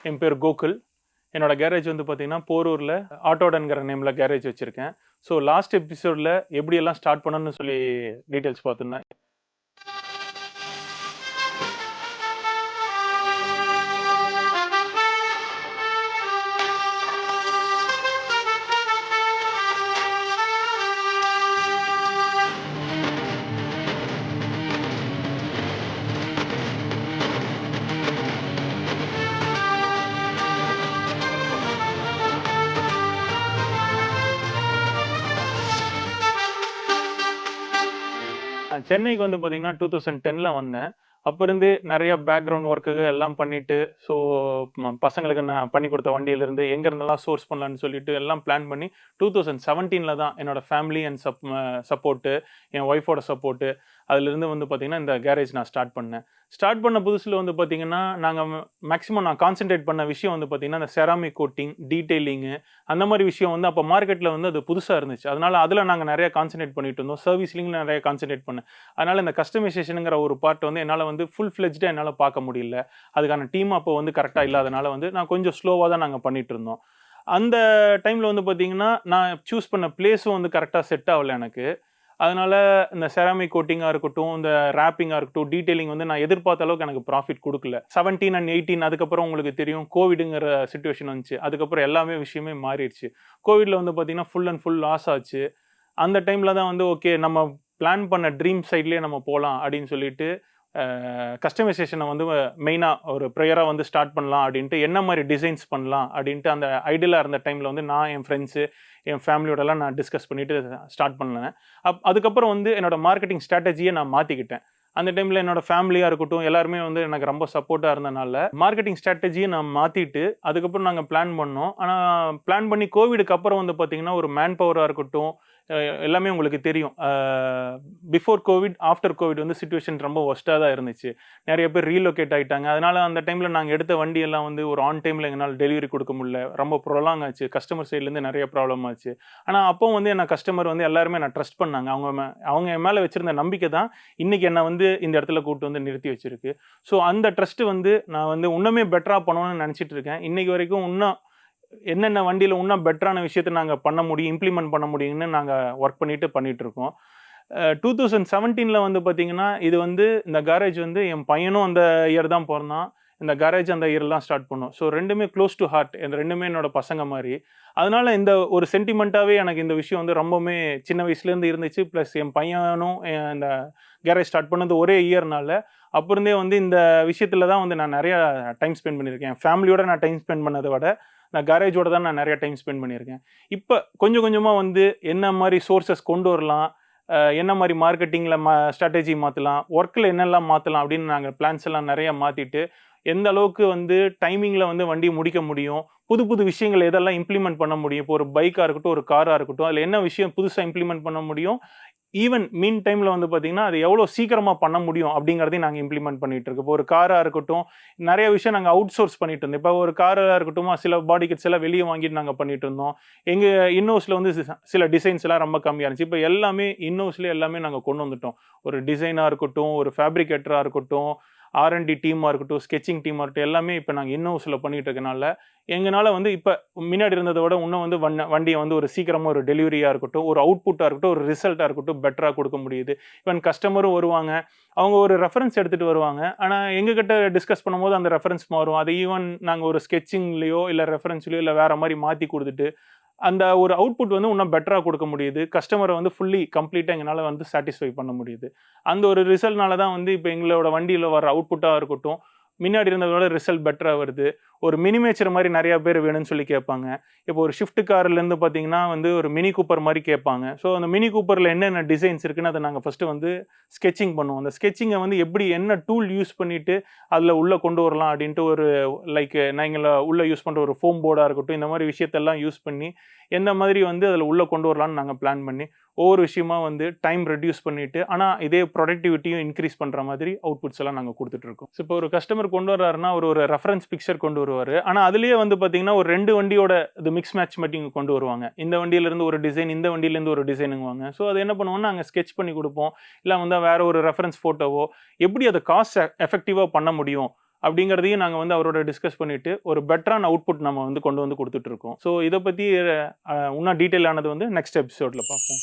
என் பேர் கோகுல். என்னோட கேரேஜ் வந்து பார்த்தீங்கன்னா, போரூரில் ஆட்டோடன்கிற நேமில் கேரேஜ் வச்சுருக்கேன். ஸோ லாஸ்ட் எபிசோடில் எப்படியெல்லாம் ஸ்டார்ட் பண்ணணும்னு சொல்லி டீட்டெயில்ஸ் பார்த்துருந்தேன். சென்னைக்கு வந்து பார்த்தீங்கன்னா 2010ல் வந்தேன். அப்போ இருந்து நிறைய பேக்ரவுண்ட் ஒர்க்குகள் எல்லாம் பண்ணிட்டு, ஸோ பசங்களுக்கு நான் பண்ணி கொடுத்த வண்டியிலேருந்து எங்கேருந்தெல்லாம் சோர்ஸ் பண்ணலான்னு சொல்லிட்டு எல்லாம் பிளான் பண்ணி 2017ல் தான் என்னோட ஃபேமிலி அண்ட் சப்போர்ட்டு, என் ஒய்ஃபோட சப்போர்ட்டு, அதுலேருந்து வந்து பார்த்தீங்கன்னா இந்த கேரேஜ் நான் ஸ்டார்ட் பண்ணேன். ஸ்டார்ட் பண்ண புதுசில் வந்து பார்த்தீங்கன்னா, நாங்கள் மேக்ஸிமம் நான் கான்சென்ட்ரேட் பண்ண விஷயம் வந்து பார்த்தீங்கன்னா, இந்த செராமிக் கோட்டிங், டீட்டெயிலிங்கு அந்த மாதிரி விஷயம் வந்து அப்போ மார்க்கெட்டில் வந்து அது புதுசாக இருந்துச்சு. அதனால் அதில் நாங்கள் நிறைய கான்சென்ட்ரேட் பண்ணிட்டு இருந்தோம். சர்வீஸ்லிங் நிறைய கான்சென்ட்ரேட் பண்ணேன். அதனால் இந்த கஸ்டமைசேஷனுங்கிற ஒரு பார்ட் வந்து என்னால் வந்து ஃபுல் ஃப்ளெஜ்டாக என்னால் பார்க்க முடியல. அதுக்கான டீம் அப்போ வந்து கரெக்டாக இல்லாதனால வந்து நான் கொஞ்சம் ஸ்லோவாக தான் நாங்கள் பண்ணிட்டு இருந்தோம். அந்த டைமில் வந்து பார்த்தீங்கன்னா, நான் சூஸ் பண்ண பிளேஸும் வந்து கரெக்டாக செட் ஆகல எனக்கு. அதனால இந்த செராமிக் கோட்டிங்காக இருக்கட்டும், இந்த ரேப்பிங்காக இருக்கட்டும், டீட்டெயிலிங் வந்து நான் எதிர்பார்த்த அளவுக்கு எனக்கு ப்ராஃபிட் கொடுக்கல. 17 அண்ட் 18 அதுக்கப்புறம் உங்களுக்கு தெரியும் கோவிடுங்கிற சிச்சுவேஷன் வந்துச்சு. அதுக்கப்புறம் எல்லாமே விஷயமே மாறிடுச்சு. கோவிடில் வந்து பார்த்தீங்கன்னா ஃபுல் அண்ட் ஃபுல் லாஸ் ஆச்சு. அந்த டைமில் தான் வந்து ஓகே நம்ம பிளான் பண்ண ட்ரீம் சைட்லேயே நம்ம போகலாம் அப்படின்னு சொல்லிட்டு கஸ்டமைசேஷனை வந்து மெயினாக ஒரு ப்ரேயராக வந்து ஸ்டார்ட் பண்ணலாம் அப்படின்ட்டு என்ன மாதிரி டிசைன்ஸ் பண்ணலாம் அப்படின்ட்டு அந்த ஐடியலாக இருந்த டைமில் வந்து நான் என் ஃப்ரெண்ட்ஸு என் ஃபேமிலியோடலாம் நான் டிஸ்கஸ் பண்ணிவிட்டு ஸ்டார்ட் பண்ணேன். அதுக்கப்புறம் வந்து என்னோடய மார்க்கெட்டிங் ஸ்ட்ராட்டஜியை நான் மாற்றிக்கிட்டேன். அந்த டைமில் என்னோட ஃபேமிலியாக இருக்கட்டும் எல்லாருமே வந்து எனக்கு ரொம்ப சப்போர்ட்டாக இருந்தனால மார்க்கெட்டிங் ஸ்ட்ராட்டஜியை நான் மாற்றிட்டு அதுக்கப்புறம் நாங்கள் பிளான் பண்ணோம். ஆனால் பிளான் பண்ணி கோவிடுக்கு அப்புறம் வந்து பார்த்திங்கன்னா ஒரு மேன் பவராக இருக்கட்டும் எல்லாமே உங்களுக்கு தெரியும். பிஃபோர் கோவிட் ஆஃப்டர் கோவிட் வந்து சிச்சுவேஷன் ரொம்ப ஒஸ்ட்டாக தான் இருந்துச்சு. நிறைய பேர் ரீலொகேட் ஆகிட்டாங்க. அதனால் அந்த டைமில் நாங்கள் எடுத்த வண்டியெல்லாம் வந்து ஒரு ஆன் டைமில் எங்களால் டெலிவரி கொடுக்க முடியல. ரொம்ப ப்ரொலாங் ஆச்சு. கஸ்டமர் சைட்லேருந்து நிறைய ப்ராப்ளம் ஆச்சு. ஆனால் அப்போ வந்து என்ன கஸ்டமர் வந்து எல்லாருமே நான் ட்ரஸ்ட் பண்ணாங்க. அவங்க என் மேலே வச்சுருந்த நம்பிக்கை தான் இன்றைக்கி என்னை வந்து இந்த இடத்துல கூப்பிட்டு வந்து நிறுத்தி வச்சுருக்கு. ஸோ அந்த ட்ரஸ்ட்டு வந்து நான் வந்து இன்னுமே பெட்டராக பண்ணணும்னு நினச்சிட்டு இருக்கேன். இன்றைக்கி வரைக்கும் இன்னும் என்னென்ன வண்டியில் இன்னும் பெட்டரான விஷயத்தை நாங்கள் பண்ண முடியும், இம்ப்ளிமெண்ட் பண்ண முடியும்னு நாங்கள் ஒர்க் பண்ணிகிட்ருக்கோம். 2017ல் வந்து பார்த்திங்கன்னா இது வந்து இந்த கேரேஜ் வந்து என் பையனும் அந்த இயர் தான் பிறந்தான். இந்த கேரேஜ் அந்த இயர் தான் ஸ்டார்ட் பண்ணோம். ஸோ ரெண்டுமே க்ளோஸ் டு ஹார்ட். ரெண்டுமே என்னோடய பசங்க மாதிரி. அதனால் இந்த ஒரு சென்டிமெண்ட்டாகவே எனக்கு இந்த விஷயம் வந்து ரொம்பவுமே சின்ன வயசுலேருந்து இருந்துச்சு. ப்ளஸ் என் பையனும் இந்த கேரேஜ் ஸ்டார்ட் பண்ணது ஒரே இயர்னால அப்போ இருந்தே வந்து இந்த விஷயத்தில் தான் வந்து நான் நிறையா டைம் ஸ்பெண்ட் பண்ணியிருக்கேன். என் ஃபேமிலியோட நான் டைம் ஸ்பெண்ட் பண்ணதை விட நான் கேரேஜோட தான் நான் நிறைய டைம் ஸ்பெண்ட் பண்ணியிருக்கேன். இப்போ கொஞ்சம் கொஞ்சமாக வந்து என்ன மாதிரி சோர்ஸஸ் கொண்டு வரலாம், என்ன மாதிரி மார்க்கெட்டிங்கில் ஸ்ட்ராட்டஜி மாற்றலாம், ஒர்க்கில் என்னெல்லாம் மாற்றலாம் அப்படின்னு நாங்கள் பிளான்ஸ் எல்லாம் நிறையா மாற்றிட்டு எந்த அளவுக்கு வந்து டைமிங்கில் வந்து வண்டி முடிக்க முடியும், புது புது விஷயங்கள் எதெல்லாம் இம்ப்ளிமெண்ட் பண்ண முடியும். இப்போ ஒரு பைக்காக இருக்கட்டும், ஒரு காராக இருக்கட்டும், அதில் என்ன விஷயம் புதுசாக இம்ப்ளிமெண்ட் பண்ண முடியும், ஈவன் மீன் டைமில் வந்து பார்த்திங்கன்னா அது எவ்வளோ சீக்கிரமாக பண்ண முடியும் அப்படிங்கிறதையும் நாங்கள் இம்ப்ளிமெண்ட் பண்ணிகிட்டு இருக்கோம். இப்போ ஒரு காராக இருக்கட்டும் நிறைய விஷயம் நாங்கள் அவுட் சோர்ஸ் பண்ணிட்டு இருந்தோம். இப்போ ஒரு காராக இருக்கட்டும் சில பாடி கிட்ஸ் எல்லாம் வெளியே வாங்கிட்டு நாங்கள் பண்ணிட்டு இருந்தோம். எங்கள் இன்னோஸில் வந்து சில டிசைன்ஸ் எல்லாம் ரொம்ப கம்மியாக இருந்துச்சு. இப்போ எல்லாமே இன்னோஸ்லேயே எல்லாமே நாங்கள் கொண்டு வந்துட்டோம். ஒரு டிசைனாக இருக்கட்டும், ஒரு ஃபேப்ரிகேட்டராக இருக்கட்டும், R&D டீமாக இருக்கட்டும், ஸ்கெச்சிங் டீமாக இருக்கட்டும், எல்லாமே இப்போ நாங்கள் இன்னோஸில் பண்ணிகிட்டு இருக்கனால எங்களால் வந்து இப்போ முன்னாடி இருந்ததை விட இன்னும் வந்து வண்டியை வந்து ஒரு சீக்கிரமாக ஒரு டெலிவரியாக இருக்கட்டும், ஒரு அவுட்புட்டாக இருக்கட்டும், ஒரு ரிசல்ட்டாக இருக்கட்டும் பெட்டராக கொடுக்க முடியுது. ஈவன் கஸ்டமரும் வருவாங்க, அவங்க ஒரு ரெஃபரன்ஸ் எடுத்துகிட்டு வருவாங்க. ஆனால் எங்ககிட்ட டிஸ்கஸ் பண்ணும்போது அந்த ரெஃபரன்ஸ் மாறும். அதை ஈவன் நாங்கள் ஒரு ஸ்கெச்சிங்லேயோ இல்லை ரெஃபரன்ஸ்லையோ இல்லை வேறு மாதிரி மாற்றி கொடுத்துட்டு அந்த ஒரு அவுட்புட் வந்து இன்னும் பெட்டராக கொடுக்க முடியுது. கஸ்டமரை வந்து ஃபுல்லி கம்ப்ளீட்டாக எங்களால் வந்து சாட்டிஸ்ஃபை பண்ண முடியுது. அந்த ஒரு ரிசல்ட்னால தான் வந்து இப்போ எங்களோட வண்டியில் வர அவுட்புட்டாக இருக்கட்டும் முன்னாடி இருந்ததோட ரிசல்ட் பெட்டராக வருது. ஒரு மினிமேச்சர் மாதிரி நிறையா பேர் வேணும்னு சொல்லி கேட்பாங்க. இப்போ ஒரு ஷிஃப்ட் கார்லேருந்து பார்த்தீங்கன்னா வந்து ஒரு மினி கூப்பர் மாதிரி கேட்பாங்க. ஸோ அந்த மினி கூப்பரில் என்னென்ன டிசைன்ஸ் இருக்குன்னு அதை நாங்கள் ஃபஸ்ட்டு வந்து ஸ்கெச்சிங் பண்ணுவோம். அந்த ஸ்கெச்சிங்கை வந்து எப்படி என்ன டூல் யூஸ் பண்ணிவிட்டு அதில் உள்ளே கொண்டு வரலாம் அப்படின்ட்டு ஒரு நாங்கள் உள்ளே யூஸ் பண்ணுற ஒரு ஃபோம் போர்டாக இருக்கட்டும் இந்த மாதிரி விஷயத்தெல்லாம் யூஸ் பண்ணி எந்த மாதிரி வந்து அதில் உள்ளே கொண்டு வரலான்னு நாங்கள் பிளான் பண்ணி ஒவ்வொரு விஷயமா வந்து டைம் ரெடியூஸ் பண்ணிவிட்டு ஆனால் இதே ப்ரொடக்டிவிட்டியும் இன்க்ரீஸ் பண்ணுற மாதிரி அவுட்புட்ஸ் எல்லாம் நாங்கள் கொடுத்துட்ருக்கோம். ஸோ இப்போ ஒரு கஸ்டமர் கொண்டு வர்றாருன்னா ஒரு ரெஃபரன்ஸ் பிக்சர் கொண்டு வருவார். ஆனால் அதுலேயே வந்து பார்த்தீங்கன்னா ஒரு 2 வண்டியோட இது மிக்ஸ் மேட்ச் மட்டும் கொண்டு வருவாங்க. இந்த வண்டியிலேருந்து ஒரு டிசைன், இந்த வண்டியிலேருந்து ஒரு டிசைனுங்குவாங்க. ஸோ அது என்ன பண்ணுவோம்னா நாங்கள் ஸ்கெச் பண்ணி கொடுப்போம். இல்லை வந்து வேறு ஒரு ரெஃபரன்ஸ் ஃபோட்டோவோ எப்படி அதை காஸ்ட் எஃபெக்டிவாக பண்ண முடியும் அப்படிங்கிறதையும் நாங்கள் வந்து அவரோட டிஸ்கஸ் பண்ணிட்டு ஒரு பெட்டரான அவுட்புட் நம்ம வந்து கொண்டு வந்து கொடுத்துட்டு இருக்கோம். ஸோ இதை பற்றி இன்னும் டீட்டெயில் ஆனது வந்து நெக்ஸ்ட் எபிசோடில் பார்ப்போம்.